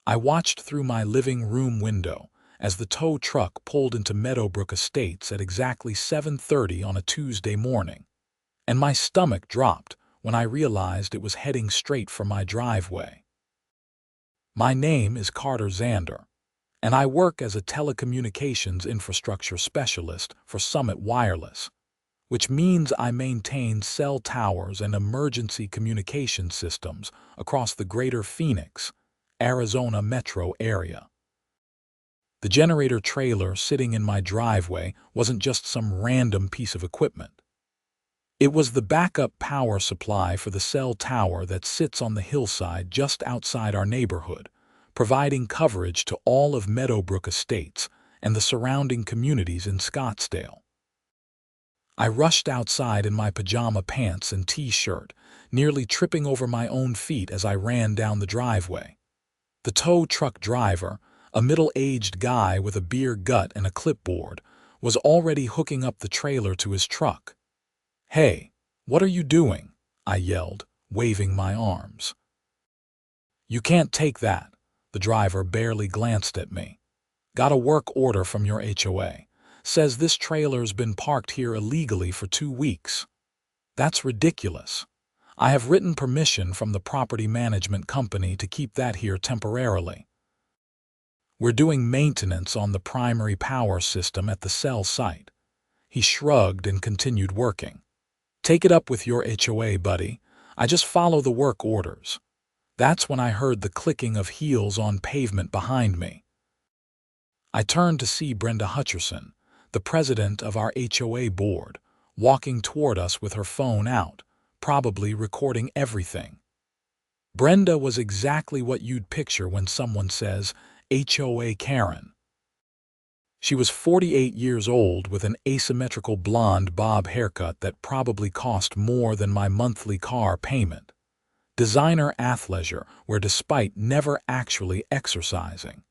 I watched through my living room window as the tow truck pulled into Meadowbrook Estates at exactly 7:30 on a Tuesday morning, and my stomach dropped when I realized it was heading straight for my driveway. My name is Xander, and I work as a telecommunications infrastructure specialist for Summit Wireless, which means I maintain cell towers and emergency communication systems across the greater Phoenix, Arizona metro area. The generator trailer sitting in my driveway wasn't just some random piece of equipment. It was the backup power supply for the cell tower that sits on the hillside just outside our neighborhood, providing coverage to all of Meadowbrook Estates and the surrounding communities in Scottsdale. I rushed outside in my pajama pants and t-shirt, nearly tripping over my own feet as I ran down the driveway. The tow truck driver, a middle-aged guy with a beer gut and a clipboard, was already hooking up the trailer to his truck. "Hey, what are you doing?" I yelled, waving my arms. "You can't take that." The driver barely glanced at me. "Got a work order from your HOA. Says this trailer's been parked here illegally for 2 weeks. That's ridiculous. I have written permission from the property management company to keep that here temporarily. We're doing maintenance on the primary power system at the cell site." He shrugged and continued working. "Take it up with your HOA, buddy. I just follow the work orders." That's when I heard the clicking of heels on pavement behind me. I turned to see Brenda Hutcherson, the president of our HOA board, walking toward us with her phone out, probably recording everything. Brenda was exactly what you'd picture when someone says, "HOA Karen." She was 48 years old with an asymmetrical blonde bob haircut that probably cost more than my monthly car payment. Designer athleisure where despite never actually exercising,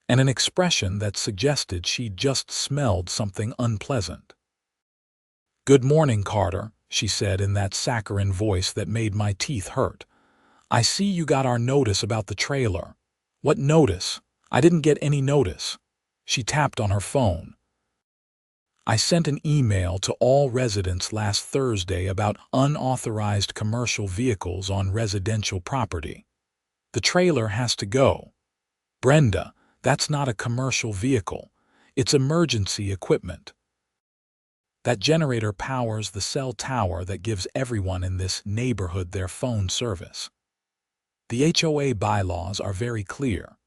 and an expression that suggested she'd just smelled something unpleasant. "Good morning, Carter," she said in that saccharine voice that made my teeth hurt. "I see you got our notice about the trailer." "What notice? I didn't get any notice." She tapped on her phone. "I sent an email to all residents last Thursday about unauthorized commercial vehicles on residential property. The trailer has to go." "Brenda, that's not a commercial vehicle. It's emergency equipment. That generator powers the cell tower that gives everyone in this neighborhood their phone service. The HOA bylaws are very clear.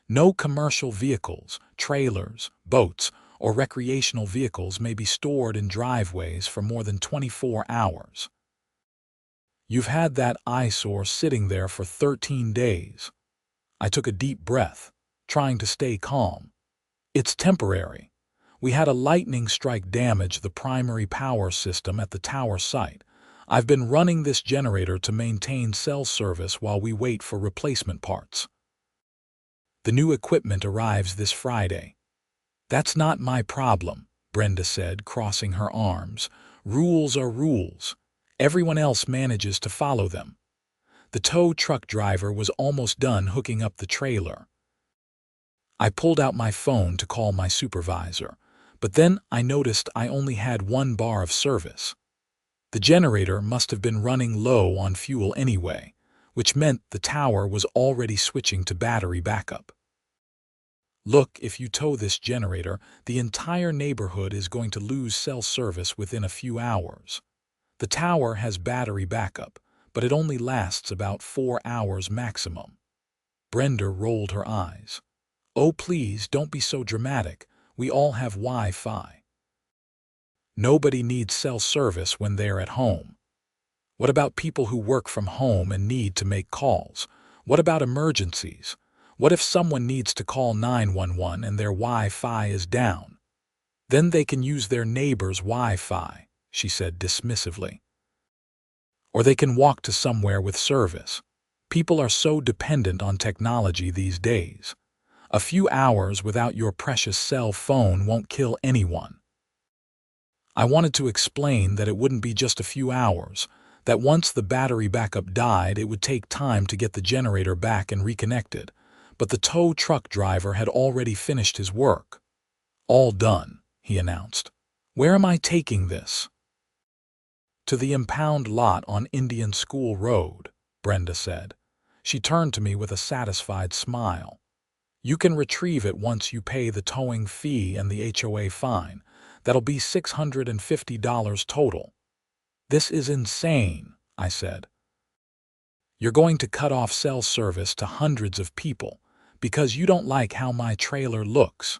No commercial vehicles, trailers, boats, or recreational vehicles may be stored in driveways for more than 24 hours. You've had that eyesore sitting there for 13 days. I took a deep breath, trying to stay calm. "It's temporary. We had a lightning strike damage the primary power system at the tower site. I've been running this generator to maintain cell service while we wait for replacement parts. The new equipment arrives this Friday." "That's not my problem," Brenda said, crossing her arms. "Rules are rules. Everyone else manages to follow them." The tow truck driver was almost done hooking up the trailer. I pulled out my phone to call my supervisor, but then I noticed I only had 1 bar of service. The generator must have been running low on fuel anyway, which meant the tower was already switching to battery backup. "Look, if you tow this generator, the entire neighborhood is going to lose cell service within a few hours. The tower has battery backup, but it only lasts about 4 hours maximum." Brenda rolled her eyes. "Oh, please, don't be so dramatic. We all have Wi-Fi. Nobody needs cell service when they're at home. What about people who work from home and need to make calls? What about emergencies? What if someone needs to call 911 and their Wi-Fi is down? Then they can use their neighbor's Wi-Fi," she said dismissively. "Or they can walk to somewhere with service. People are so dependent on technology these days. A few hours without your precious cell phone won't kill anyone." I wanted to explain that it wouldn't be just a few hours, that once the battery backup died, it would take time to get the generator back and reconnected, but the tow truck driver had already finished his work. "All done," he announced. "Where am I taking this?" "To the impound lot on Indian School Road," Brenda said. She turned to me with a satisfied smile. "You can retrieve it once you pay the towing fee and the HOA fine. That'll be $650 total." "This is insane," I said. "You're going to cut off cell service to hundreds of people because you don't like how my trailer looks.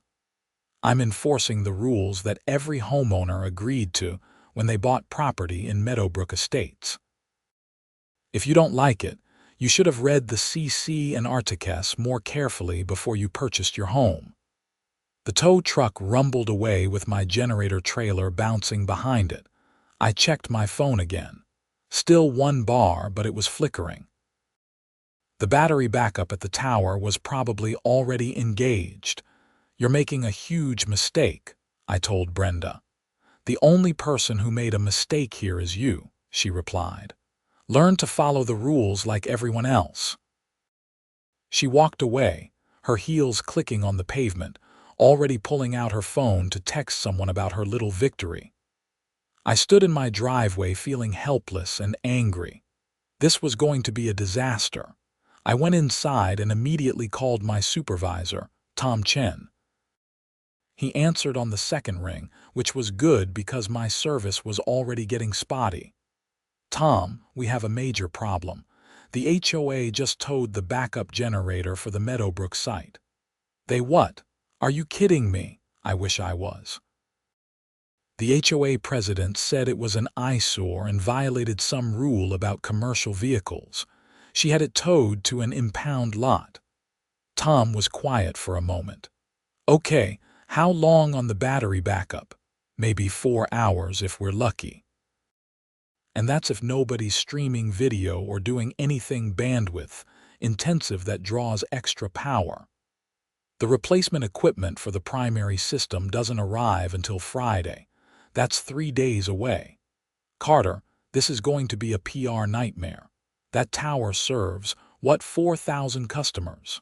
I'm enforcing the rules that every homeowner agreed to when they bought property in Meadowbrook Estates. If you don't like it, you should have read the CC and Articus more carefully before you purchased your home." The tow truck rumbled away with my generator trailer bouncing behind it. I checked my phone again. Still 1 bar, but it was flickering. The battery backup at the tower was probably already engaged. "You're making a huge mistake," I told Brenda. "The only person who made a mistake here is you," she replied. "Learn to follow the rules like everyone else." She walked away, her heels clicking on the pavement, already pulling out her phone to text someone about her little victory. I stood in my driveway feeling helpless and angry. This was going to be a disaster. I went inside and immediately called my supervisor, Tom Chen. He answered on the second ring, which was good because my service was already getting spotty. "Tom, we have a major problem. The HOA just towed the backup generator for the Meadowbrook site." "They what? Are you kidding me?" I wish I was. "The HOA president said it was an eyesore and violated some rule about commercial vehicles. She had it towed to an impound lot." Tom was quiet for a moment. "Okay, how long on the battery backup?" "Maybe 4 hours if we're lucky. And that's if nobody's streaming video or doing anything bandwidth intensive that draws extra power. The replacement equipment for the primary system doesn't arrive until Friday. That's 3 days away. Carter, this is going to be a PR nightmare. That tower serves, what, 4,000 customers?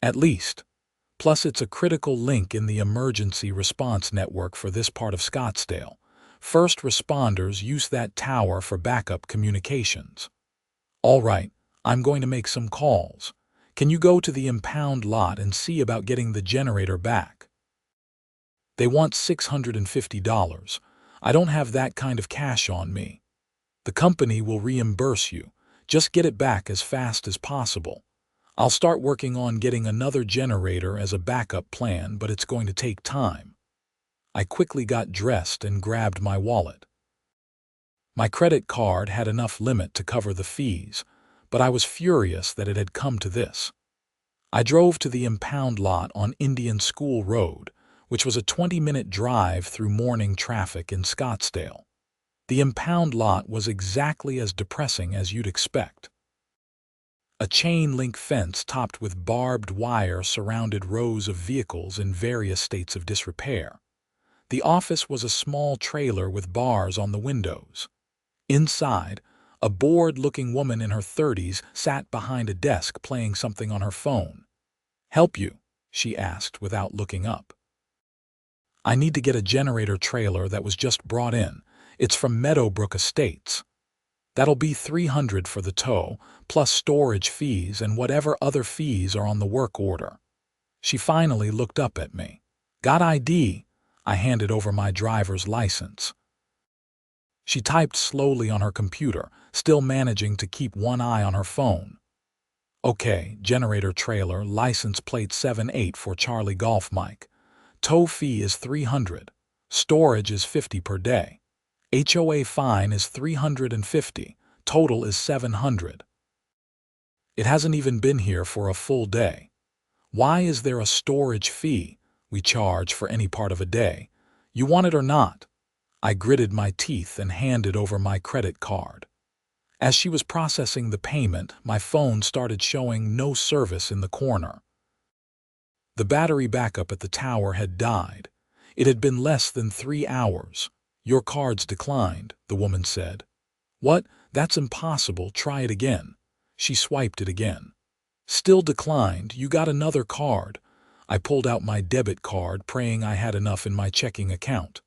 At least. Plus it's a critical link in the emergency response network for this part of Scottsdale. First responders use that tower for backup communications." "All right, I'm going to make some calls. Can you go to the impound lot and see about getting the generator back?" "They want $650. I don't have that kind of cash on me." "The company will reimburse you. Just get it back as fast as possible. I'll start working on getting another generator as a backup plan, but it's going to take time." I quickly got dressed and grabbed my wallet. My credit card had enough limit to cover the fees, but I was furious that it had come to this. I drove to the impound lot on Indian School Road, which was a 20-minute drive through morning traffic in Scottsdale. The impound lot was exactly as depressing as you'd expect. A chain-link fence topped with barbed wire surrounded rows of vehicles in various states of disrepair. The office was a small trailer with bars on the windows. Inside, a bored-looking woman in her 30s sat behind a desk playing something on her phone. "Help you?" she asked without looking up. "I need to get a generator trailer that was just brought in. It's from Meadowbrook Estates. That'll be $300 for the tow, plus storage fees and whatever other fees are on the work order." She finally looked up at me. "Got ID?" I handed over my driver's license. She typed slowly on her computer, still managing to keep one eye on her phone. "Okay, generator trailer, license plate 78 for Charlie Golf Mike. Tow fee is $300. Storage is $50 per day. HOA fine is $350. Total is $700. It hasn't even been here for a full day. Why is there a storage fee? We charge for any part of a day. You want it or not?" I gritted my teeth and handed over my credit card. As she was processing the payment, my phone started showing no service in the corner. The battery backup at the tower had died. It had been less than 3 hours. "Your card's declined," the woman said. "What? That's impossible. Try it again." She swiped it again. Still declined. You got another card. I pulled out my debit card, praying I had enough in my checking account.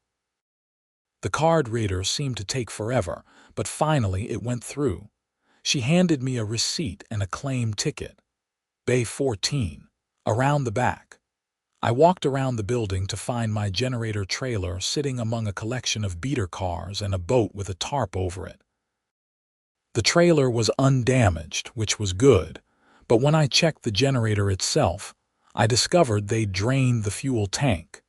The card reader seemed to take forever, but finally it went through. She handed me a receipt and a claim ticket. Bay 14. Around the back. I walked around the building to find my generator trailer sitting among a collection of beater cars and a boat with a tarp over it. The trailer was undamaged, which was good, but when I checked the generator itself, I discovered they'd drained the fuel tank.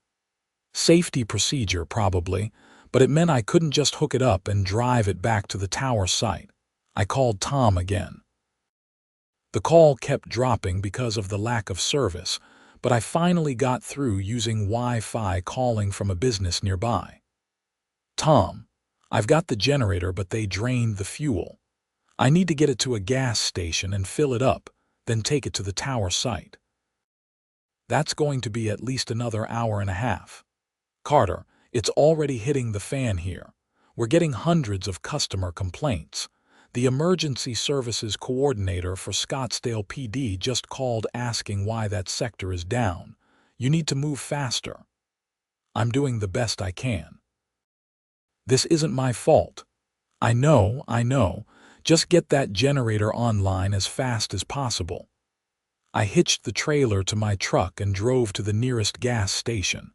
Safety procedure, probably, but it meant I couldn't just hook it up and drive it back to the tower site. I called Tom again. The call kept dropping because of the lack of service, but I finally got through using Wi-Fi calling from a business nearby. Tom, I've got the generator, but they drained the fuel. I need to get it to a gas station and fill it up, then take it to the tower site. That's going to be at least another hour and a half. Carter, it's already hitting the fan here. We're getting hundreds of customer complaints. The emergency services coordinator for Scottsdale PD just called asking why that sector is down. You need to move faster. I'm doing the best I can. This isn't my fault. I know. Just get that generator online as fast as possible. I hitched the trailer to my truck and drove to the nearest gas station.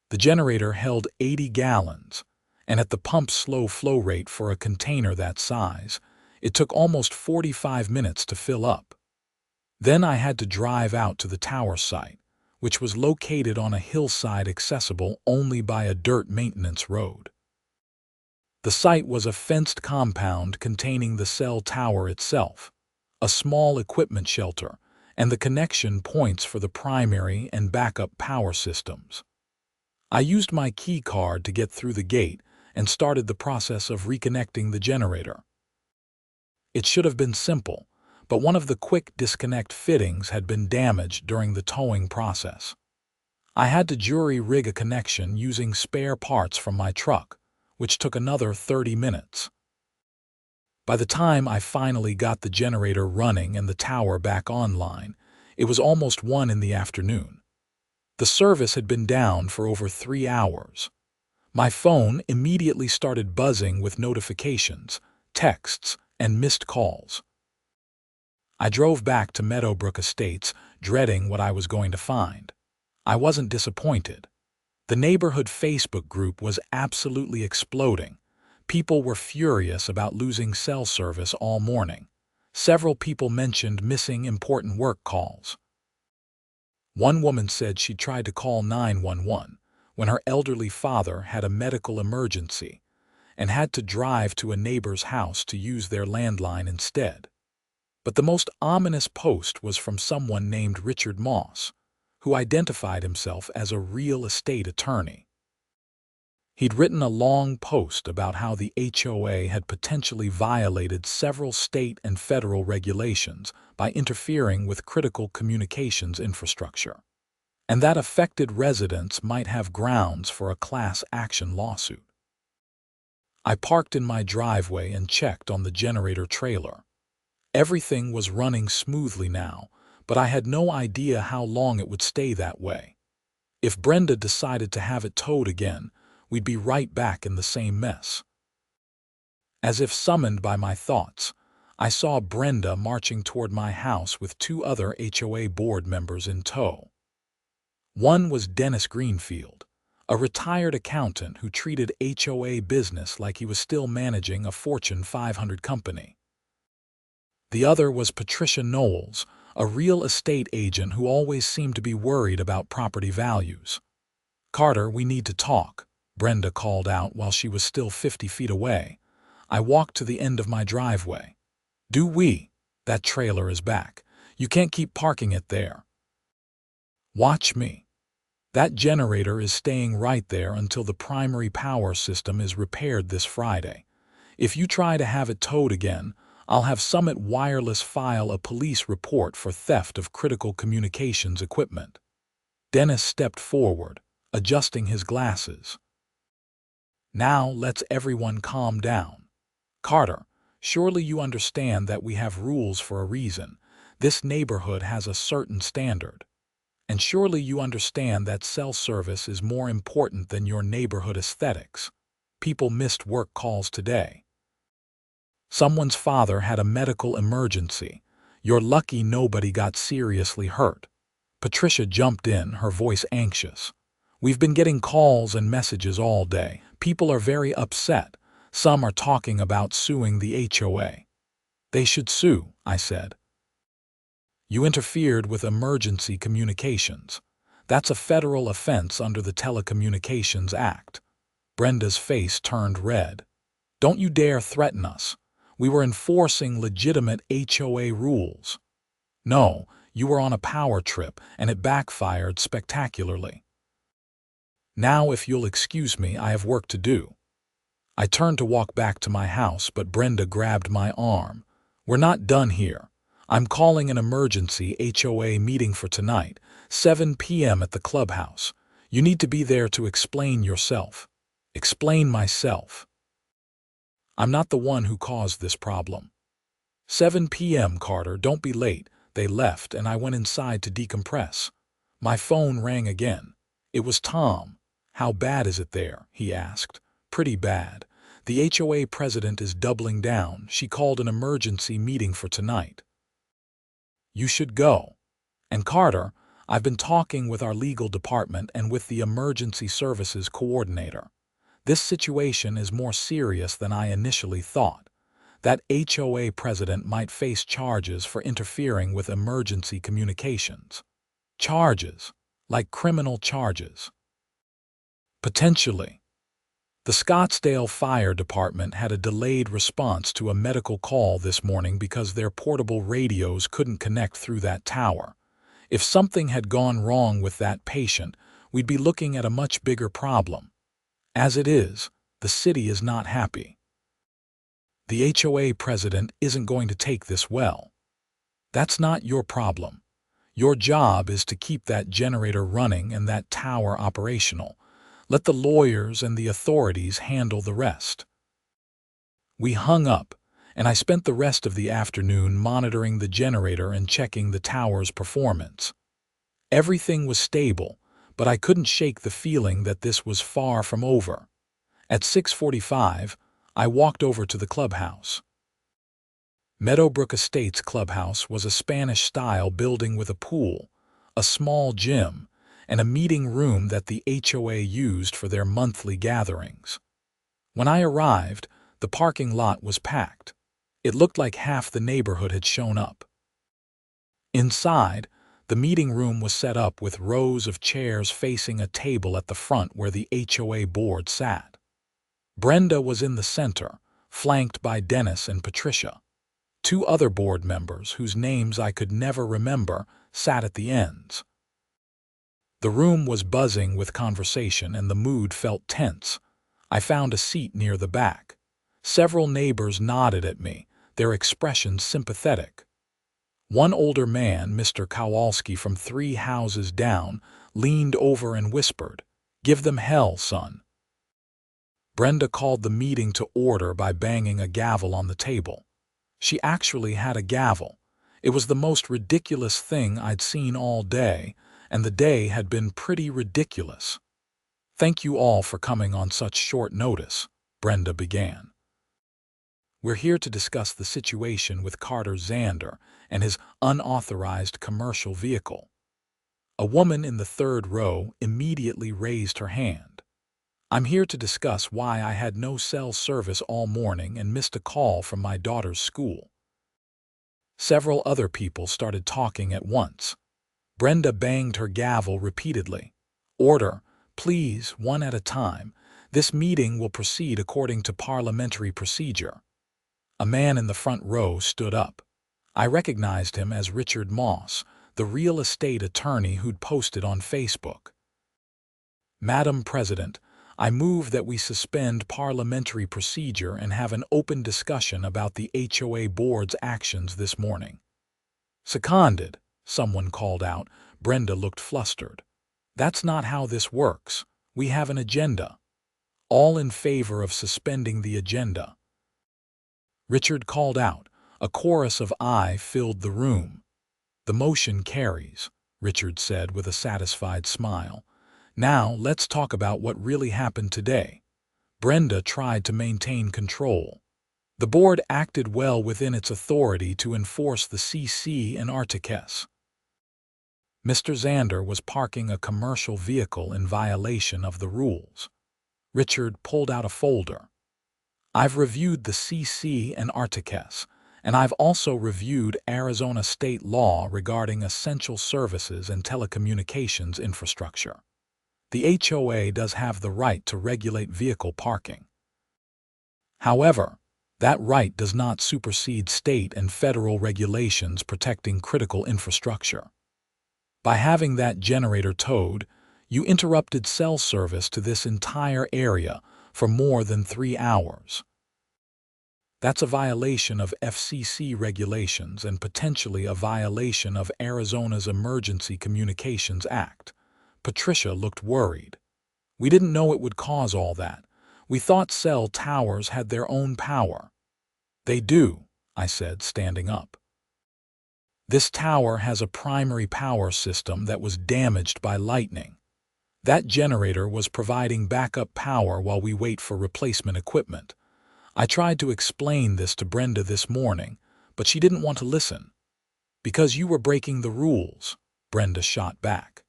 The generator held 80 gallons, and at the pump's slow flow rate for a container that size, it took almost 45 minutes to fill up. Then I had to drive out to the tower site, which was located on a hillside accessible only by a dirt maintenance road. The site was a fenced compound containing the cell tower itself, a small equipment shelter, and the connection points for the primary and backup power systems. I used my key card to get through the gate and started the process of reconnecting the generator. It should have been simple, but one of the quick disconnect fittings had been damaged during the towing process. I had to jury-rig a connection using spare parts from my truck, which took another 30 minutes. By the time I finally got the generator running and the tower back online, it was almost 1 in the afternoon. The service had been down for over 3 hours. My phone immediately started buzzing with notifications, texts, and missed calls. I drove back to Meadowbrook Estates, dreading what I was going to find. I wasn't disappointed. The neighborhood Facebook group was absolutely exploding. People were furious about losing cell service all morning. Several people mentioned missing important work calls. One woman said she tried to call 911 when her elderly father had a medical emergency and had to drive to a neighbor's house to use their landline instead. But the most ominous post was from someone named Richard Moss, who identified himself as a real estate attorney. He'd written a long post about how the HOA had potentially violated several state and federal regulations by interfering with critical communications infrastructure, and that affected residents might have grounds for a class action lawsuit. I parked in my driveway and checked on the generator trailer. Everything was running smoothly now, but I had no idea how long it would stay that way. If Brenda decided to have it towed again, we'd be right back in the same mess. As if summoned by my thoughts, I saw Brenda marching toward my house with 2 other HOA board members in tow. One was Dennis Greenfield, a retired accountant who treated HOA business like he was still managing a Fortune 500 company. The other was Patricia Knowles, a real estate agent who always seemed to be worried about property values. "Carter, we need to talk," Brenda called out while she was still 50 feet away. I walked to the end of my driveway. "Do we? That trailer is back. You can't keep parking it there." "Watch me. That generator is staying right there until the primary power system is repaired this Friday. If you try to have it towed again, I'll have Summit Wireless file a police report for theft of critical communications equipment." Dennis stepped forward, adjusting his glasses. "Now let's everyone calm down. Carter, surely you understand that we have rules for a reason. This neighborhood has a certain standard. And surely you understand that cell service is more important than your neighborhood aesthetics. People missed work calls today. Someone's father had a medical emergency. You're lucky nobody got seriously hurt. Patricia jumped in, her voice anxious. We've been getting calls and messages all day. People are very upset. Some are talking about suing the HOA. They should sue, I said. You interfered with emergency communications. That's a federal offense under the Telecommunications Act. Brenda's face turned red. Don't you dare threaten us. We were enforcing legitimate HOA rules. No, you were on a power trip, and it backfired spectacularly. Now, if you'll excuse me, I have work to do. I turned to walk back to my house, but Brenda grabbed my arm. We're not done here. I'm calling an emergency HOA meeting for tonight, 7 p.m. at the clubhouse. You need to be there to explain yourself. Explain myself. I'm not the one who caused this problem. 7 p.m., Carter, don't be late. They left, and I went inside to decompress. My phone rang again. It was Tom. How bad is it there? He asked. Pretty bad. The HOA president is doubling down. She called an emergency meeting for tonight. You should go. And Carter, I've been talking with our legal department and with the emergency services coordinator. This situation is more serious than I initially thought. That HOA president might face charges for interfering with emergency communications. Charges, like criminal charges. Potentially. The Scottsdale Fire Department had a delayed response to a medical call this morning because their portable radios couldn't connect through that tower. If something had gone wrong with that patient, we'd be looking at a much bigger problem. As it is, the city is not happy. The HOA president isn't going to take this well. That's not your problem. Your job is to keep that generator running and that tower operational. Let the lawyers and the authorities handle the rest. We hung up, and I spent the rest of the afternoon monitoring the generator and checking the tower's performance. Everything was stable, but I couldn't shake the feeling that this was far from over. At 6:45, I walked over to the clubhouse. Meadowbrook Estates Clubhouse was a Spanish-style building with a pool, a small gym, and a meeting room that the HOA used for their monthly gatherings. When I arrived, the parking lot was packed. It looked like half the neighborhood had shown up. Inside, the meeting room was set up with rows of chairs facing a table at the front where the HOA board sat. Brenda was in the center, flanked by Dennis and Patricia. Two other board members, whose names I could never remember, sat at the ends. The room was buzzing with conversation and the mood felt tense. I found a seat near the back. Several neighbors nodded at me, their expressions sympathetic. One older man, Mr. Kowalski from 3 houses down, leaned over and whispered, "Give them hell, son." Brenda called the meeting to order by banging a gavel on the table. She actually had a gavel. It was the most ridiculous thing I'd seen all day, and the day had been pretty ridiculous. "Thank you all for coming on such short notice," Brenda began. "We're here to discuss the situation with Carter Xander and his unauthorized commercial vehicle." A woman in the 3rd row immediately raised her hand. "I'm here to discuss why I had no cell service all morning and missed a call from my daughter's school." Several other people started talking at once. Brenda banged her gavel repeatedly. "Order, please, one at a time. This meeting will proceed according to parliamentary procedure." A man in the front row stood up. I recognized him as Richard Moss, the real estate attorney who'd posted on Facebook. "Madam President, I move that we suspend parliamentary procedure and have an open discussion about the HOA board's actions this morning." "Seconded," someone called out. Brenda looked flustered. "That's not how this works. We have an agenda." "All in favor of suspending the agenda?" Richard called out. A chorus of "aye" filled the room. "The motion carries," Richard said with a satisfied smile. "Now let's talk about what really happened today." Brenda tried to maintain control. The board acted well within its authority to enforce the CC and Articus. Mr. Xander was parking a commercial vehicle in violation of the rules. Richard pulled out a folder. "I've reviewed the CC and Articus, and I've also reviewed Arizona state law regarding essential services and telecommunications infrastructure. The HOA does have the right to regulate vehicle parking. However, that right does not supersede state and federal regulations protecting critical infrastructure. By having that generator towed, you interrupted cell service to this entire area for more than 3 hours. That's a violation of FCC regulations and potentially a violation of Arizona's Emergency Communications Act." Patricia looked worried. "We didn't know it would cause all that. We thought cell towers had their own power." "They do," I said, standing up. "This tower has a primary power system that was damaged by lightning. That generator was providing backup power while we wait for replacement equipment. I tried to explain this to Brenda this morning, but she didn't want to listen." "Because you were breaking the rules," Brenda shot back.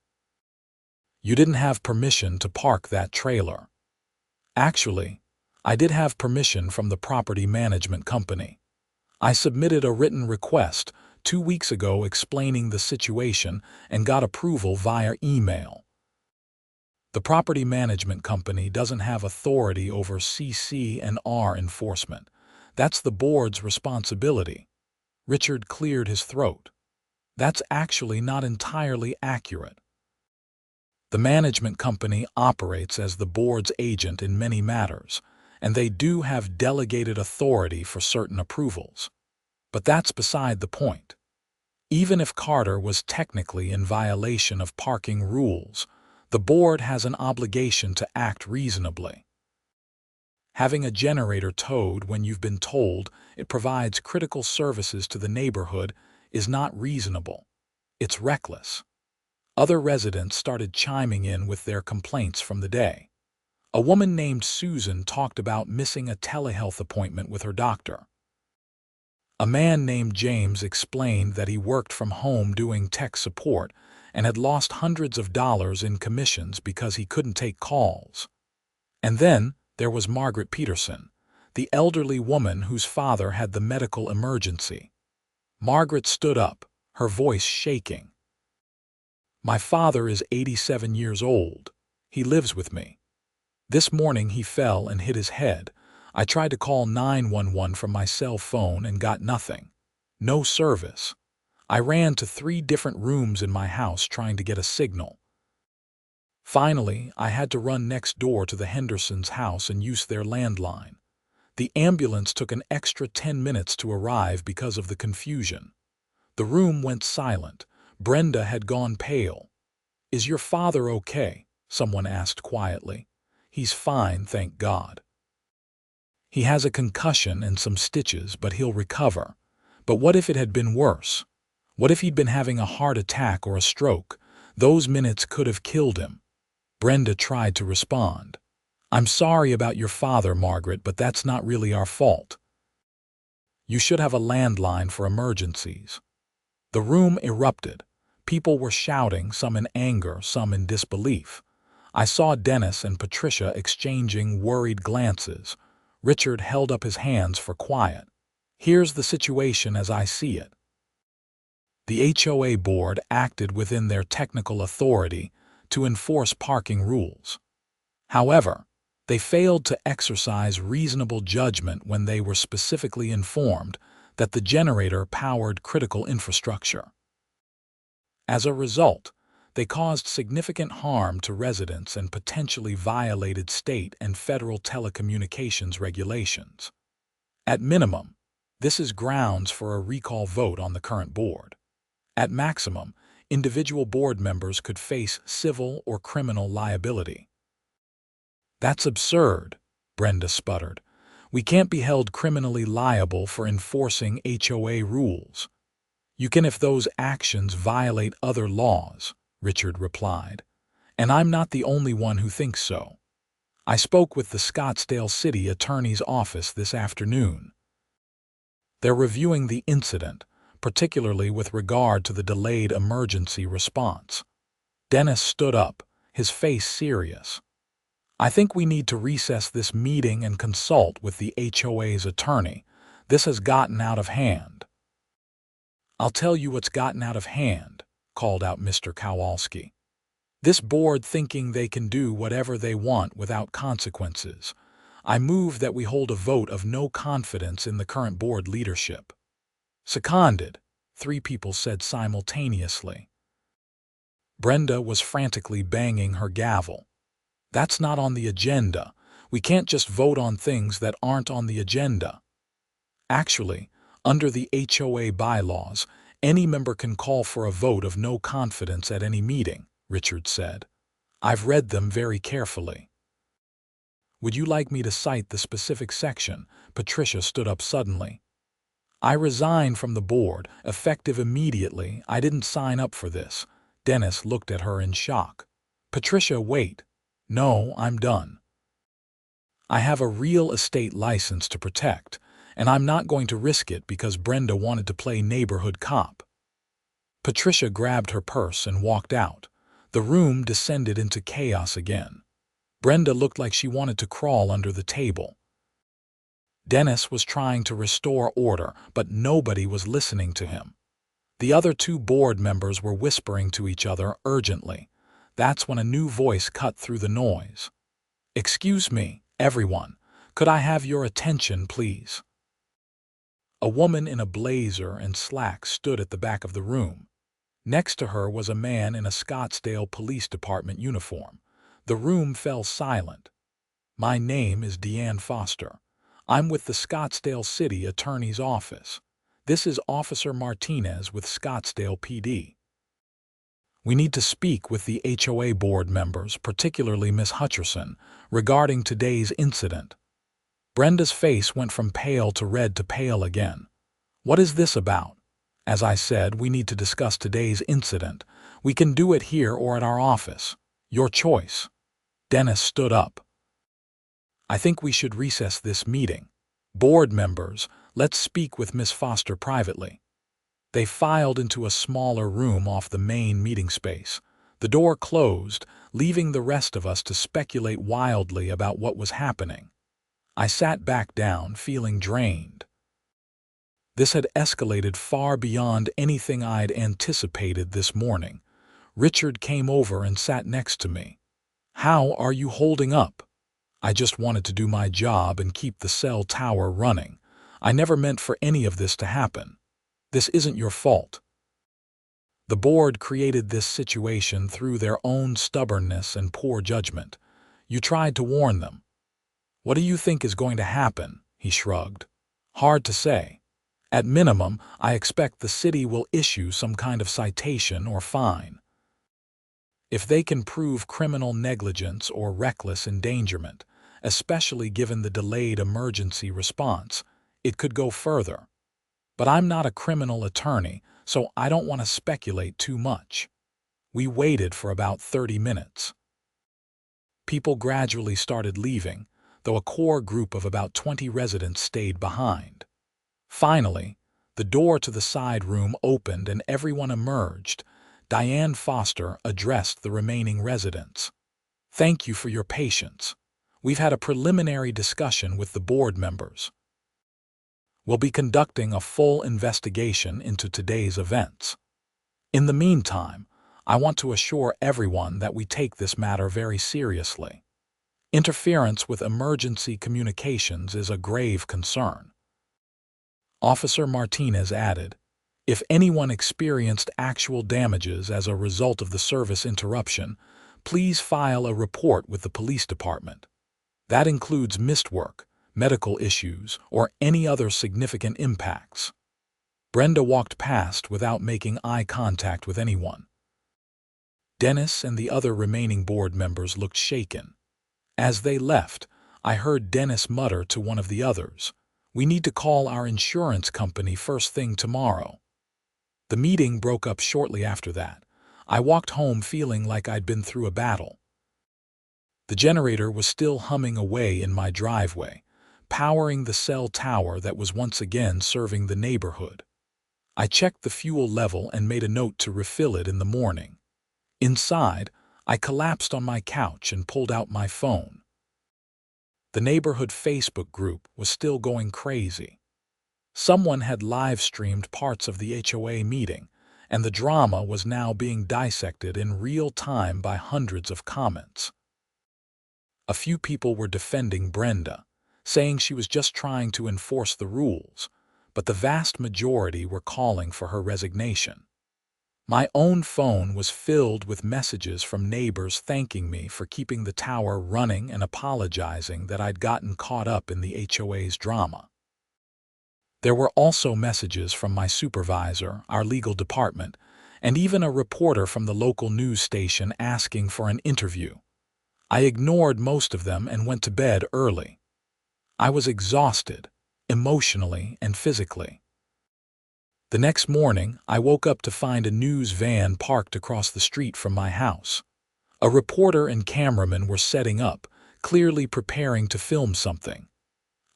"You didn't have permission to park that trailer." "Actually, I did have permission from the property management company. I submitted a written request 2 weeks ago explaining the situation and got approval via email." "The property management company doesn't have authority over CC and R enforcement. That's the board's responsibility." Richard cleared his throat. "That's actually not entirely accurate. The management company operates as the board's agent in many matters, and they do have delegated authority for certain approvals. But that's beside the point. Even if Carter was technically in violation of parking rules, the board has an obligation to act reasonably. Having a generator towed when you've been told it provides critical services to the neighborhood is not reasonable. It's reckless." Other residents started chiming in with their complaints from the day. A woman named Susan talked about missing a telehealth appointment with her doctor. A man named James explained that he worked from home doing tech support and had lost hundreds of dollars in commissions because he couldn't take calls. And then there was Margaret Peterson, the elderly woman whose father had the medical emergency. Margaret stood up, her voice shaking. "My father is 87 years old. He lives with me. This morning he fell and hit his head. I tried to call 911 from my cell phone and got nothing. No service. I ran to 3 different rooms in my house trying to get a signal. Finally, I had to run next door to the Hendersons' house and use their landline. The ambulance took an extra 10 minutes to arrive because of the confusion. The room went silent. Brenda had gone pale. "Is your father okay?" someone asked quietly. "He's fine, thank God. He has a concussion and some stitches, but he'll recover. But what if it had been worse? What if he'd been having a heart attack or a stroke? Those minutes could have killed him." Brenda tried to respond. "I'm sorry about your father, Margaret, but that's not really our fault. You should have a landline for emergencies." The room erupted. People were shouting, some in anger, some in disbelief. I saw Dennis and Patricia exchanging worried glances. Richard held up his hands for quiet. "Here's the situation as I see it. The HOA board acted within their technical authority to enforce parking rules. However, they failed to exercise reasonable judgment when they were specifically informed that the generator powered critical infrastructure. As a result, they caused significant harm to residents and potentially violated state and federal telecommunications regulations. At minimum, this is grounds for a recall vote on the current board. At maximum, individual board members could face civil or criminal liability." "That's absurd," Brenda sputtered. "We can't be held criminally liable for enforcing HOA rules." You can if those actions violate other laws, Richard replied. And I'm not the only one who thinks so. I spoke with the Scottsdale City Attorney's office this afternoon. They're reviewing the incident, particularly with regard to the delayed emergency response. Dennis stood up, his face serious. I think we need to recess this meeting and consult with the HOA's attorney. This has gotten out of hand. I'll tell you what's gotten out of hand, called out Mr. Kowalski. This board thinking they can do whatever they want without consequences. I move that we hold a vote of no confidence in the current board leadership. Seconded, 3 people said simultaneously. Brenda was frantically banging her gavel. That's not on the agenda. We can't just vote on things that aren't on the agenda. Actually, under the HOA bylaws, any member can call for a vote of no confidence at any meeting, Richard said. I've read them very carefully. Would you like me to cite the specific section? Patricia stood up suddenly. I resigned from the board, effective immediately. I didn't sign up for this. Dennis looked at her in shock. Patricia, wait. No, I'm done. I have a real estate license to protect, and I'm not going to risk it because Brenda wanted to play neighborhood cop. Patricia grabbed her purse and walked out. The room descended into chaos again. Brenda looked like she wanted to crawl under the table. Dennis was trying to restore order, but nobody was listening to him. The other 2 board members were whispering to each other urgently. That's when a new voice cut through the noise. Excuse me, everyone. Could I have your attention, please? A woman in a blazer and slacks stood at the back of the room. Next to her was a man in a Scottsdale Police Department uniform. The room fell silent. My name is Deanne Foster. I'm with the Scottsdale City Attorney's office. This is Officer Martinez with Scottsdale PD. We need to speak with the HOA board members, particularly Miss Hutcherson, regarding today's incident. Brenda's face went from pale to red to pale again. What is this about? As I said, we need to discuss today's incident. We can do it here or at our office. Your choice. Dennis stood up. I think we should recess this meeting. Board members, let's speak with Miss Foster privately. They filed into a smaller room off the main meeting space. The door closed, leaving the rest of us to speculate wildly about what was happening. I sat back down, feeling drained. This had escalated far beyond anything I'd anticipated this morning. Richard came over and sat next to me. How are you holding up? I just wanted to do my job and keep the cell tower running. I never meant for any of this to happen. This isn't your fault. The board created this situation through their own stubbornness and poor judgment. You tried to warn them. What do you think is going to happen? He shrugged. Hard to say. At minimum, I expect the city will issue some kind of citation or fine. If they can prove criminal negligence or reckless endangerment, especially given the delayed emergency response, it could go further. But I'm not a criminal attorney, so I don't want to speculate too much. We waited for about 30 minutes. People gradually started leaving, though a core group of about 20 residents stayed behind. Finally, the door to the side room opened and everyone emerged. Diane Foster addressed the remaining residents. Thank you for your patience. We've had a preliminary discussion with the board members. We'll be conducting a full investigation into today's events. In the meantime, I want to assure everyone that we take this matter very seriously. Interference with emergency communications is a grave concern. Officer Martinez added, if anyone experienced actual damages as a result of the service interruption, please file a report with the police department. That includes missed work, medical issues, or any other significant impacts. Brenda walked past without making eye contact with anyone. Dennis and the other remaining board members looked shaken. As they left, I heard Dennis mutter to one of the others, "We need to call our insurance company first thing tomorrow." The meeting broke up shortly after that. I walked home feeling like I'd been through a battle. The generator was still humming away in my driveway, powering the cell tower that was once again serving the neighborhood. I checked the fuel level and made a note to refill it in the morning. Inside, I collapsed on my couch and pulled out my phone. The neighborhood Facebook group was still going crazy. Someone had live-streamed parts of the HOA meeting, and the drama was now being dissected in real time by hundreds of comments. A few people were defending Brenda, saying she was just trying to enforce the rules, but the vast majority were calling for her resignation. My own phone was filled with messages from neighbors thanking me for keeping the tower running and apologizing that I'd gotten caught up in the HOA's drama. There were also messages from my supervisor, our legal department, and even a reporter from the local news station asking for an interview. I ignored most of them and went to bed early. I was exhausted, emotionally and physically. The next morning, I woke up to find a news van parked across the street from my house. A reporter and cameraman were setting up, clearly preparing to film something.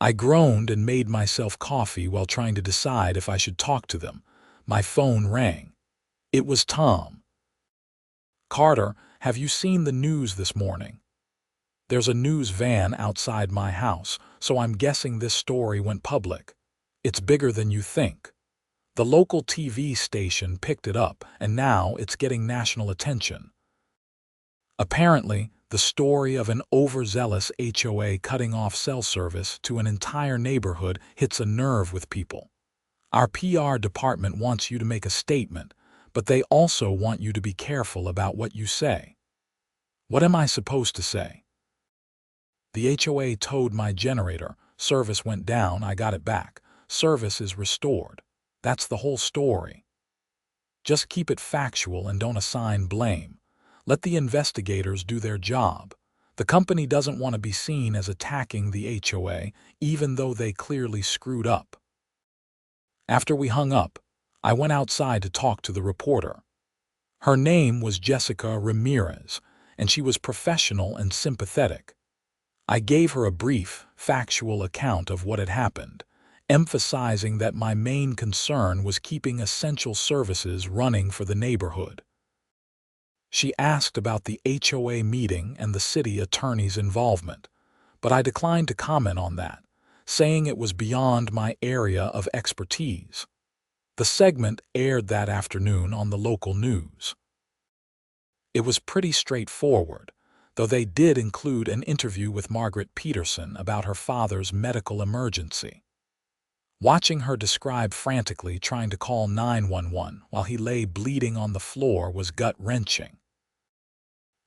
I groaned and made myself coffee while trying to decide if I should talk to them. My phone rang. It was Tom. "Carter, have you seen the news this morning?" "There's a news van outside my house, so I'm guessing this story went public. It's bigger than you think. The local TV station picked it up, and now it's getting national attention." Apparently, the story of an overzealous HOA cutting off cell service to an entire neighborhood hits a nerve with people. Our PR department wants you to make a statement, but they also want you to be careful about what you say. What am I supposed to say? "The HOA towed my generator. Service went down, I got it back. Service is restored." That's the whole story. Just keep it factual and don't assign blame. Let the investigators do their job. The company doesn't want to be seen as attacking the HOA, even though they clearly screwed up. After we hung up, I went outside to talk to the reporter. Her name was Jessica Ramirez, and she was professional and sympathetic. I gave her a brief, factual account of what had happened, emphasizing that my main concern was keeping essential services running for the neighborhood. She asked about the HOA meeting and the city attorney's involvement, but I declined to comment on that, saying it was beyond my area of expertise. The segment aired that afternoon on the local news. It was pretty straightforward, though they did include an interview with Margaret Peterson about her father's medical emergency. Watching her describe frantically trying to call 911 while he lay bleeding on the floor was gut-wrenching.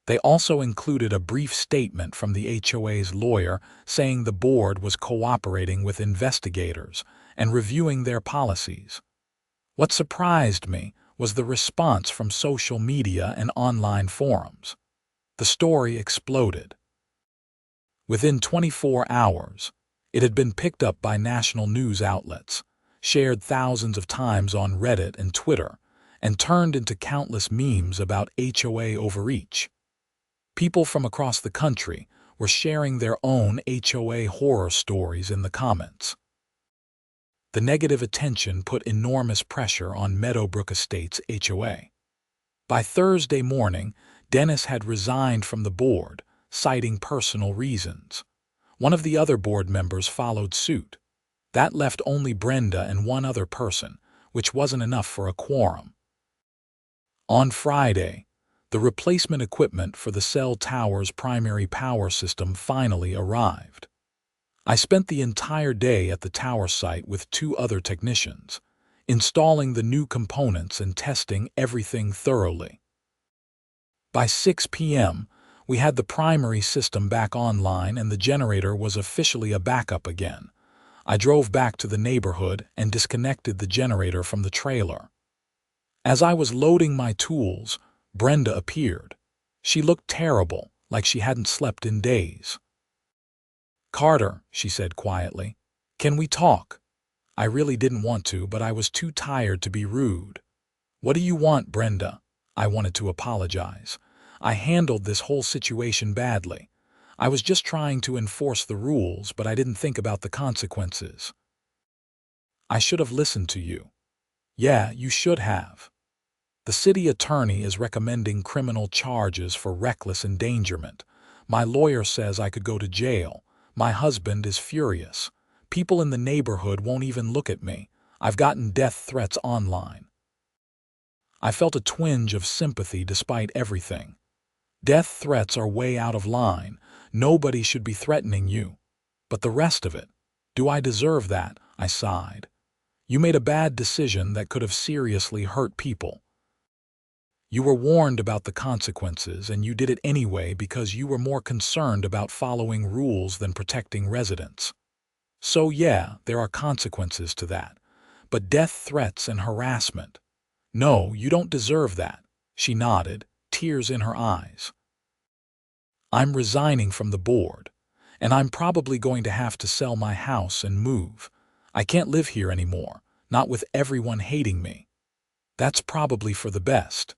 They also included a brief statement from the HOA's lawyer saying the board was cooperating with investigators and reviewing their policies. What surprised me was the response from social media and online forums. The story exploded. Within 24 hours, it had been picked up by national news outlets, shared thousands of times on Reddit and Twitter, and turned into countless memes about HOA overreach. People from across the country were sharing their own HOA horror stories in the comments. The negative attention put enormous pressure on Meadowbrook Estates HOA. By Thursday morning, Dennis had resigned from the board, citing personal reasons. One of the other board members followed suit. That left only Brenda and one other person, which wasn't enough for a quorum. On Friday, the replacement equipment for the cell tower's primary power system finally arrived. I spent the entire day at the tower site with 2 other technicians, installing the new components and testing everything thoroughly. By 6 p.m., we had the primary system back online and the generator was officially a backup again. I drove back to the neighborhood and disconnected the generator from the trailer. As I was loading my tools, Brenda appeared. She looked terrible, like she hadn't slept in days. "Carter," she said quietly, "can we talk?" I really didn't want to, but I was too tired to be rude. "What do you want, Brenda?" I wanted to apologize. I handled this whole situation badly. I was just trying to enforce the rules, but I didn't think about the consequences. "I should have listened to you." "Yeah, you should have. The city attorney is recommending criminal charges for reckless endangerment. My lawyer says I could go to jail. My husband is furious. People in the neighborhood won't even look at me. I've gotten death threats online." I felt a twinge of sympathy despite everything. Death threats are way out of line. Nobody should be threatening you. But the rest of it, do I deserve that? I sighed. "You made a bad decision that could have seriously hurt people. You were warned about the consequences, and you did it anyway because you were more concerned about following rules than protecting residents. So yeah, there are consequences to that. But death threats and harassment. No, you don't deserve that." She nodded, tears in her eyes. "I'm resigning from the board, and I'm probably going to have to sell my house and move. I can't live here anymore, not with everyone hating me. That's probably for the best."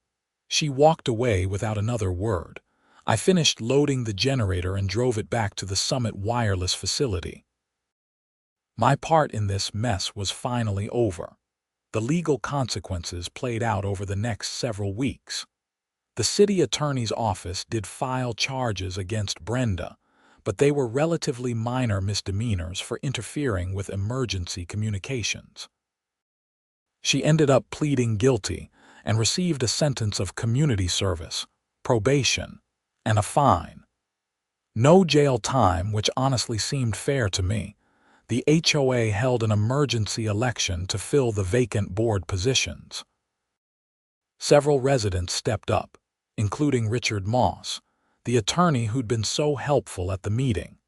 She walked away without another word. I finished loading the generator and drove it back to the Summit wireless facility. My part in this mess was finally over. The legal consequences played out over the next several weeks. The city attorney's office did file charges against Brenda, but they were relatively minor misdemeanors for interfering with emergency communications. She ended up pleading guilty and received a sentence of community service, probation, and a fine. No jail time, which honestly seemed fair to me. The HOA held an emergency election to fill the vacant board positions. Several residents stepped up, including Richard Moss, the attorney who'd been so helpful at the meeting.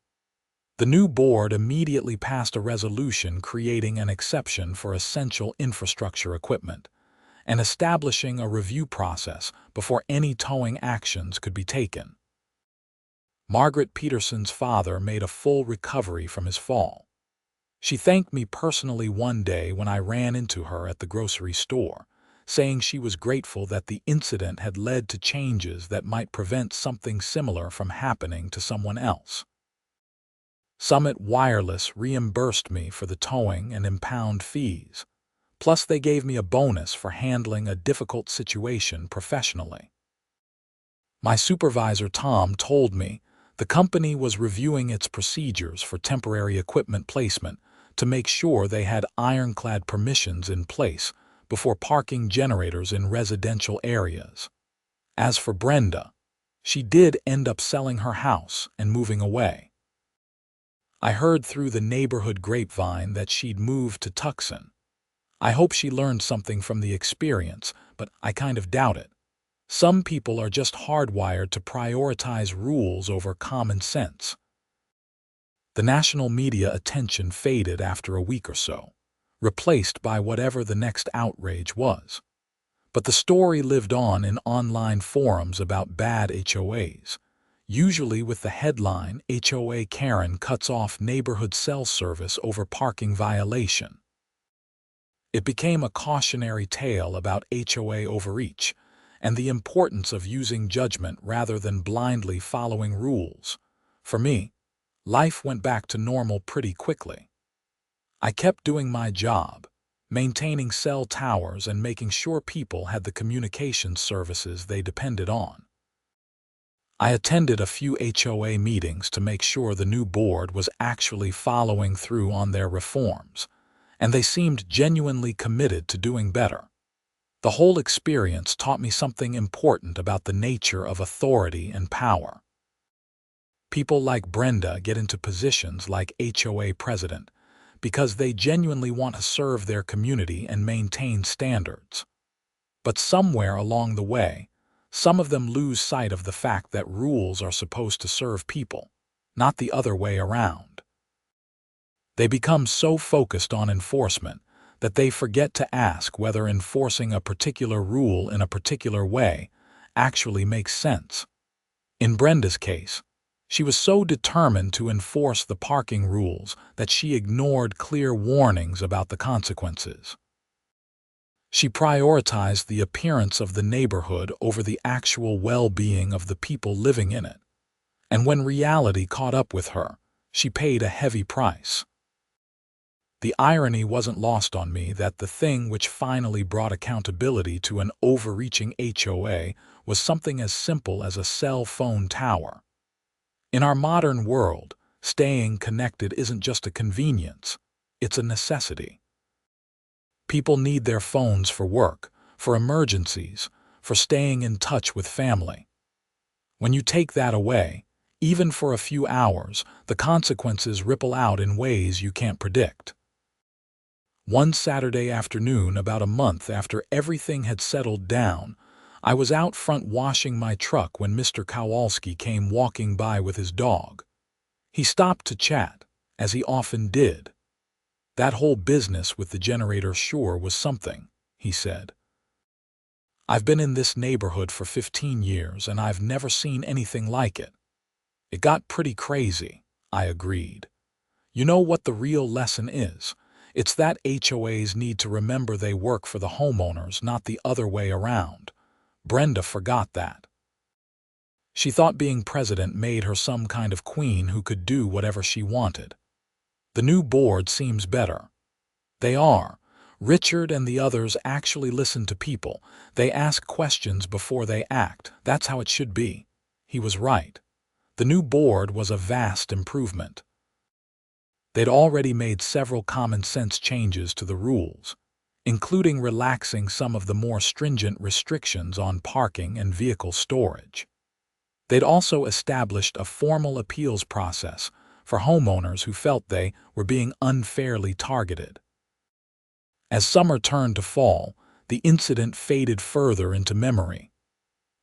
The new board immediately passed a resolution creating an exception for essential infrastructure equipment and establishing a review process before any towing actions could be taken. Margaret Peterson's father made a full recovery from his fall. She thanked me personally one day when I ran into her at the grocery store, saying she was grateful that the incident had led to changes that might prevent something similar from happening to someone else. Summit Wireless reimbursed me for the towing and impound fees. Plus, they gave me a bonus for handling a difficult situation professionally. My supervisor, Tom, told me the company was reviewing its procedures for temporary equipment placement to make sure they had ironclad permissions in place before parking generators in residential areas. As for Brenda, she did end up selling her house and moving away. I heard through the neighborhood grapevine that she'd moved to Tucson. I hope she learned something from the experience, but I kind of doubt it. Some people are just hardwired to prioritize rules over common sense. The national media attention faded after a week or so, replaced by whatever the next outrage was. But the story lived on in online forums about bad HOAs, usually with the headline, "HOA Karen cuts off neighborhood cell service over parking violation." It became a cautionary tale about HOA overreach and the importance of using judgment rather than blindly following rules. For me, life went back to normal pretty quickly. I kept doing my job, maintaining cell towers and making sure people had the communication services they depended on. I attended a few HOA meetings to make sure the new board was actually following through on their reforms, and they seemed genuinely committed to doing better. The whole experience taught me something important about the nature of authority and power. People like Brenda get into positions like HOA president because they genuinely want to serve their community and maintain standards. But somewhere along the way, some of them lose sight of the fact that rules are supposed to serve people, not the other way around. They become so focused on enforcement that they forget to ask whether enforcing a particular rule in a particular way actually makes sense. In Brenda's case, she was so determined to enforce the parking rules that she ignored clear warnings about the consequences. She prioritized the appearance of the neighborhood over the actual well-being of the people living in it. And when reality caught up with her, she paid a heavy price. The irony wasn't lost on me that the thing which finally brought accountability to an overreaching HOA was something as simple as a cell phone tower. In our modern world, staying connected isn't just a convenience, it's a necessity. People need their phones for work, for emergencies, for staying in touch with family. When you take that away, even for a few hours, the consequences ripple out in ways you can't predict. One Saturday afternoon, about a month after everything had settled down, I was out front washing my truck when Mr. Kowalski came walking by with his dog. He stopped to chat, as he often did. "That whole business with the generator sure was something," he said. "I've been in this neighborhood for 15 years and I've never seen anything like it." "It got pretty crazy," I agreed. "You know what the real lesson is? It's that HOAs need to remember they work for the homeowners, not the other way around. Brenda forgot that. She thought being president made her some kind of queen who could do whatever she wanted. The new board seems better. They are. Richard and the others actually listen to people. They ask questions before they act. That's how it should be." He was right. The new board was a vast improvement. They'd already made several common-sense changes to the rules, including relaxing some of the more stringent restrictions on parking and vehicle storage. They'd also established a formal appeals process for homeowners who felt they were being unfairly targeted. As summer turned to fall, the incident faded further into memory.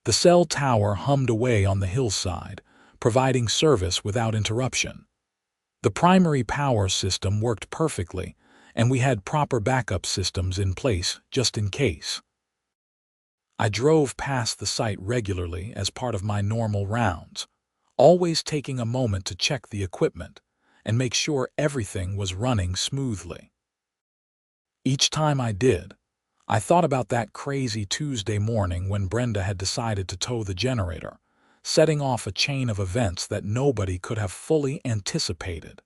The cell tower hummed away on the hillside, providing service without interruption. The primary power system worked perfectly, and we had proper backup systems in place just in case. I drove past the site regularly as part of my normal rounds, always taking a moment to check the equipment and make sure everything was running smoothly. Each time I did, I thought about that crazy Tuesday morning when Brenda had decided to tow the generator, setting off a chain of events that nobody could have fully anticipated.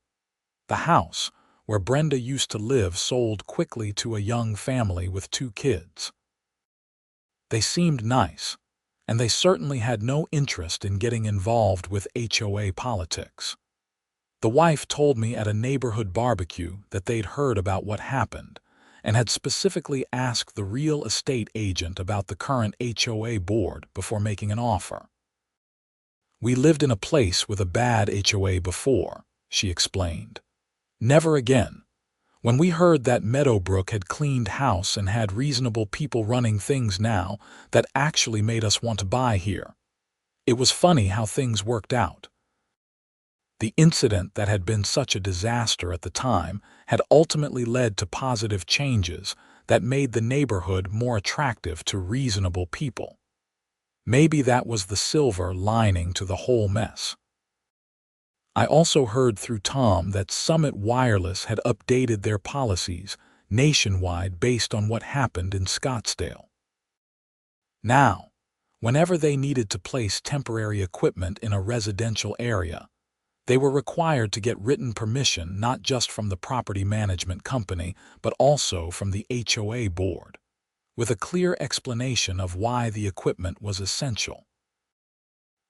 The house, where Brenda used to live, sold quickly to a young family with 2 kids. They seemed nice, and they certainly had no interest in getting involved with HOA politics. The wife told me at a neighborhood barbecue that they'd heard about what happened and had specifically asked the real estate agent about the current HOA board before making an offer. "We lived in a place with a bad HOA before," she explained. "Never again. When we heard that Meadowbrook had cleaned house and had reasonable people running things now, that actually made us want to buy here. It was funny how things worked out." The incident that had been such a disaster at the time had ultimately led to positive changes that made the neighborhood more attractive to reasonable people. Maybe that was the silver lining to the whole mess. I also heard through Tom that Summit Wireless had updated their policies nationwide based on what happened in Scottsdale. Now, whenever they needed to place temporary equipment in a residential area, they were required to get written permission not just from the property management company, but also from the HOA board, with a clear explanation of why the equipment was essential.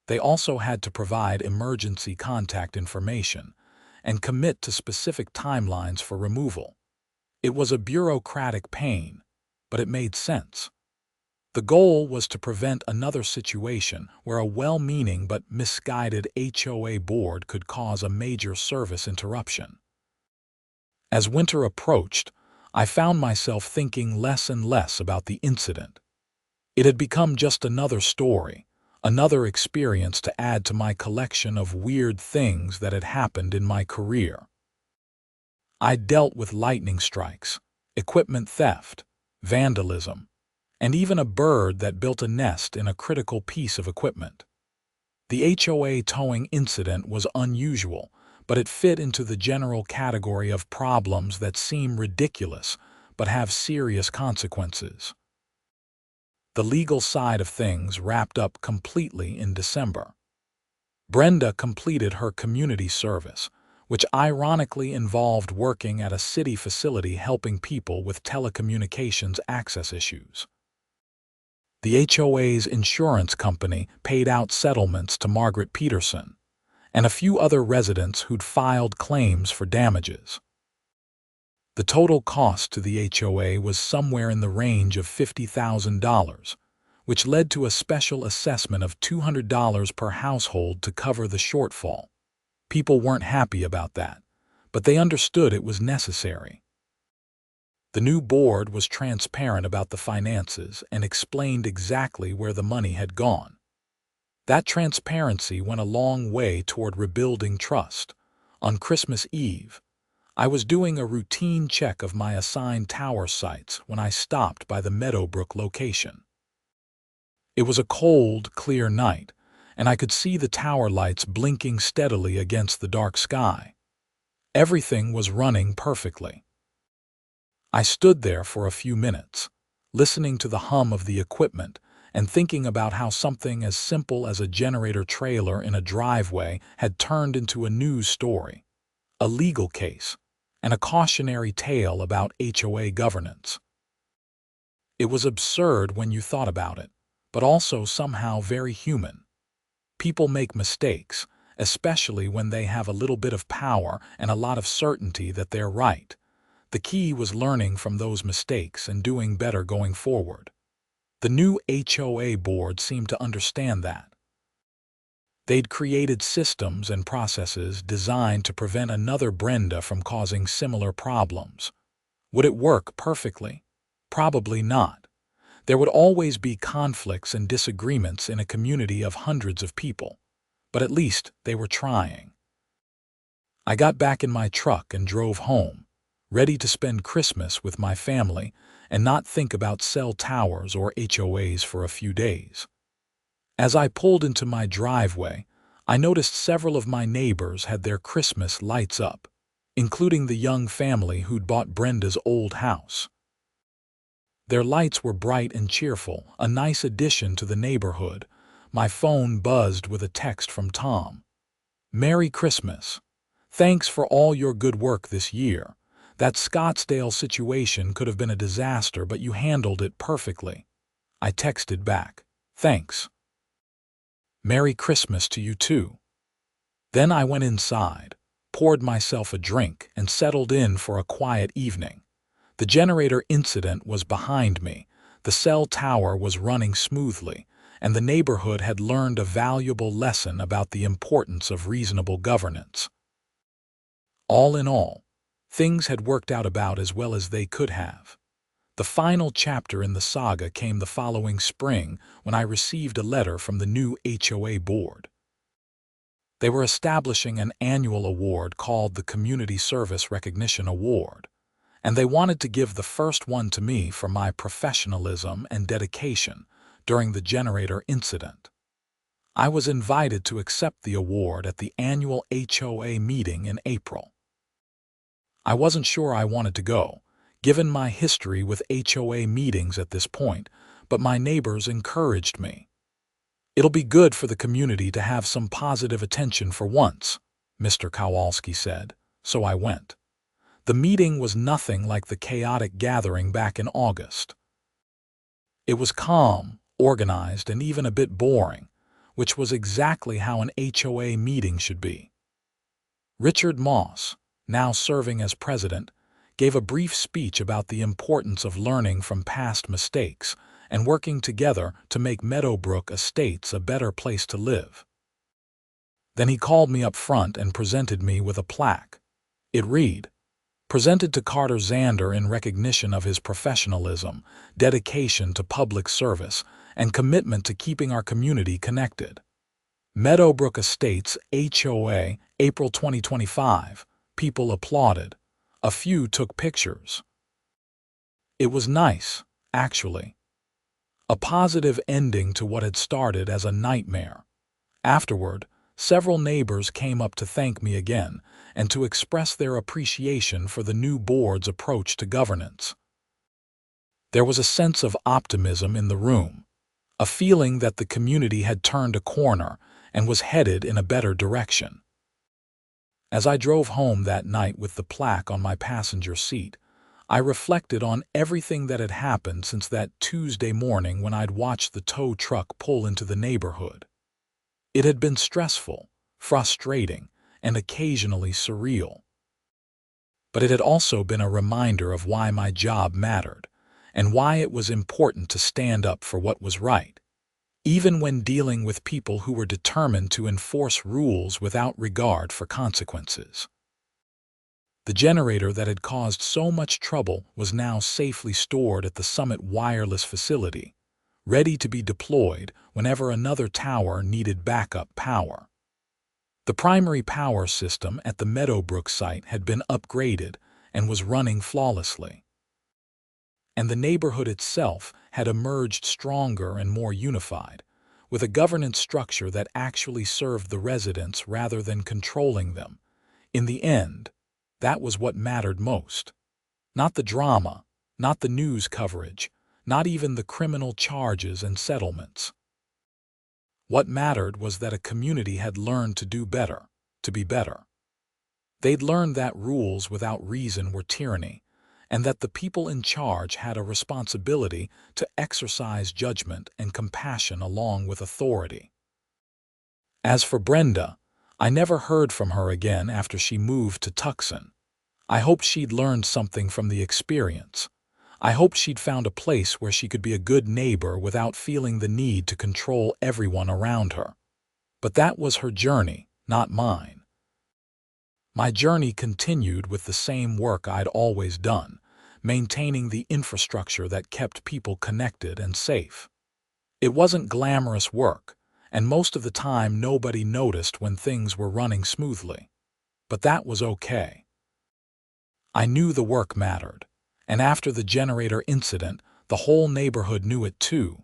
They also had to provide emergency contact information and commit to specific timelines for removal. It was a bureaucratic pain, but it made sense. The goal was to prevent another situation where a well-meaning but misguided HOA board could cause a major service interruption. As winter approached, I found myself thinking less and less about the incident. It had become just another story, another experience to add to my collection of weird things that had happened in my career. I dealt with lightning strikes, equipment theft, vandalism, and even a bird that built a nest in a critical piece of equipment. The HOA towing incident was unusual, but it fit into the general category of problems that seem ridiculous but have serious consequences. The legal side of things wrapped up completely in December. Brenda completed her community service, which ironically involved working at a city facility helping people with telecommunications access issues. The HOA's insurance company paid out settlements to Margaret Peterson and a few other residents who'd filed claims for damages. The total cost to the HOA was somewhere in the range of $50,000, which led to a special assessment of $200 per household to cover the shortfall. People weren't happy about that, but they understood it was necessary. The new board was transparent about the finances and explained exactly where the money had gone. That transparency went a long way toward rebuilding trust. On Christmas Eve, I was doing a routine check of my assigned tower sites when I stopped by the Meadowbrook location. It was a cold, clear night, and I could see the tower lights blinking steadily against the dark sky. Everything was running perfectly. I stood there for a few minutes, listening to the hum of the equipment and thinking about how something as simple as a generator trailer in a driveway had turned into a news story, a legal case, and a cautionary tale about HOA governance. It was absurd when you thought about it, but also somehow very human. People make mistakes, especially when they have a little bit of power and a lot of certainty that they're right. The key was learning from those mistakes and doing better going forward. The new HOA board seemed to understand that. They'd created systems and processes designed to prevent another Brenda from causing similar problems. Would it work perfectly? Probably not. There would always be conflicts and disagreements in a community of hundreds of people, but at least they were trying. I got back in my truck and drove home, ready to spend Christmas with my family and not think about cell towers or HOAs for a few days. As I pulled into my driveway, I noticed several of my neighbors had their Christmas lights up, including the young family who'd bought Brenda's old house. Their lights were bright and cheerful, a nice addition to the neighborhood. My phone buzzed with a text from Tom. "Merry Christmas. Thanks for all your good work this year. That Scottsdale situation could have been a disaster, but you handled it perfectly." I texted back, "Thanks. Merry Christmas to you too." Then I went inside, poured myself a drink, and settled in for a quiet evening. The generator incident was behind me, the cell tower was running smoothly, and the neighborhood had learned a valuable lesson about the importance of reasonable governance. All in all, things had worked out about as well as they could have. The final chapter in the saga came the following spring when I received a letter from the new HOA board. They were establishing an annual award called the Community Service Recognition Award, and they wanted to give the first one to me for my professionalism and dedication during the generator incident. I was invited to accept the award at the annual HOA meeting in April. I wasn't sure I wanted to go, given my history with HOA meetings at this point, but my neighbors encouraged me. "It'll be good for the community to have some positive attention for once," Mr. Kowalski said, so I went. The meeting was nothing like the chaotic gathering back in August. It was calm, organized, and even a bit boring, which was exactly how an HOA meeting should be. Richard Moss, now serving as president, gave a brief speech about the importance of learning from past mistakes and working together to make Meadowbrook Estates a better place to live. Then he called me up front and presented me with a plaque. It read, "Presented to Carter Xander in recognition of his professionalism, dedication to public service, and commitment to keeping our community connected. Meadowbrook Estates, HOA, April 2025. People applauded. A few took pictures. It was nice, actually. A positive ending to what had started as a nightmare. Afterward, several neighbors came up to thank me again and to express their appreciation for the new board's approach to governance. There was a sense of optimism in the room, a feeling that the community had turned a corner and was headed in a better direction. As I drove home that night with the plaque on my passenger seat, I reflected on everything that had happened since that Tuesday morning when I'd watched the tow truck pull into the neighborhood. It had been stressful, frustrating, and occasionally surreal. But it had also been a reminder of why my job mattered, and why it was important to stand up for what was right, even when dealing with people who were determined to enforce rules without regard for consequences. The generator that had caused so much trouble was now safely stored at the Summit Wireless facility, ready to be deployed whenever another tower needed backup power. The primary power system at the Meadowbrook site had been upgraded and was running flawlessly. And the neighborhood itself had emerged stronger and more unified, with a governance structure that actually served the residents rather than controlling them. In the end, that was what mattered most. Not the drama, not the news coverage, not even the criminal charges and settlements. What mattered was that a community had learned to do better, to be better. They'd learned that rules without reason were tyranny, and that the people in charge had a responsibility to exercise judgment and compassion along with authority. As for Brenda, I never heard from her again after she moved to Tucson. I hoped she'd learned something from the experience. I hoped she'd found a place where she could be a good neighbor without feeling the need to control everyone around her. But that was her journey, not mine. My journey continued with the same work I'd always done, maintaining the infrastructure that kept people connected and safe. It wasn't glamorous work, and most of the time nobody noticed when things were running smoothly. But that was okay. I knew the work mattered, and after the generator incident, the whole neighborhood knew it too.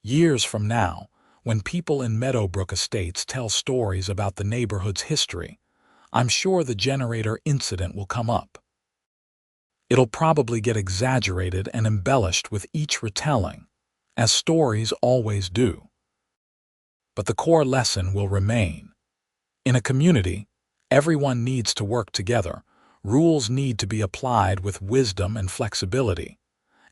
Years from now, when people in Meadowbrook Estates tell stories about the neighborhood's history, I'm sure the generator incident will come up. It'll probably get exaggerated and embellished with each retelling, as stories always do. But the core lesson will remain. In a community, everyone needs to work together. Rules need to be applied with wisdom and flexibility,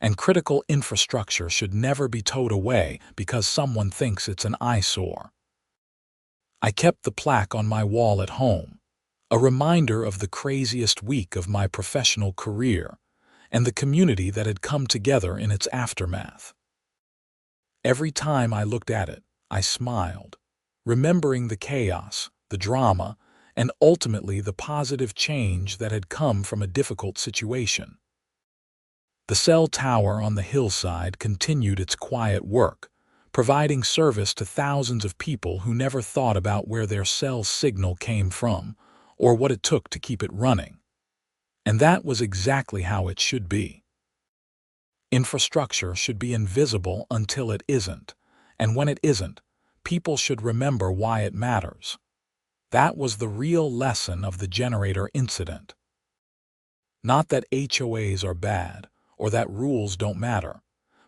and critical infrastructure should never be towed away because someone thinks it's an eyesore. I kept the plaque on my wall at home, a reminder of the craziest week of my professional career and the community that had come together in its aftermath. Every time I looked at it, I smiled, remembering the chaos, the drama, and ultimately the positive change that had come from a difficult situation. The cell tower on the hillside continued its quiet work, providing service to thousands of people who never thought about where their cell signal came from or what it took to keep it running. And that was exactly how it should be. Infrastructure should be invisible until it isn't, and when it isn't, people should remember why it matters. That was the real lesson of the generator incident. Not that HOAs are bad or that rules don't matter,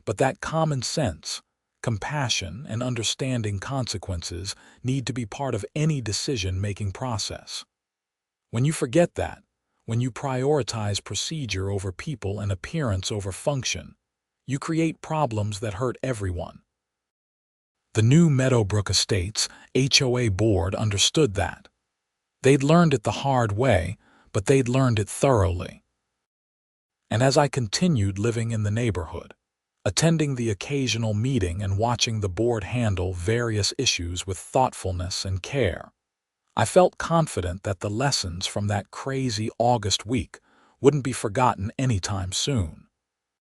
but that common sense, compassion, and understanding consequences need to be part of any decision-making process. When you forget that, when you prioritize procedure over people and appearance over function, you create problems that hurt everyone. The new Meadowbrook Estates HOA board understood that. They'd learned it the hard way, but they'd learned it thoroughly. And as I continued living in the neighborhood, attending the occasional meeting and watching the board handle various issues with thoughtfulness and care, I felt confident that the lessons from that crazy August week wouldn't be forgotten anytime soon.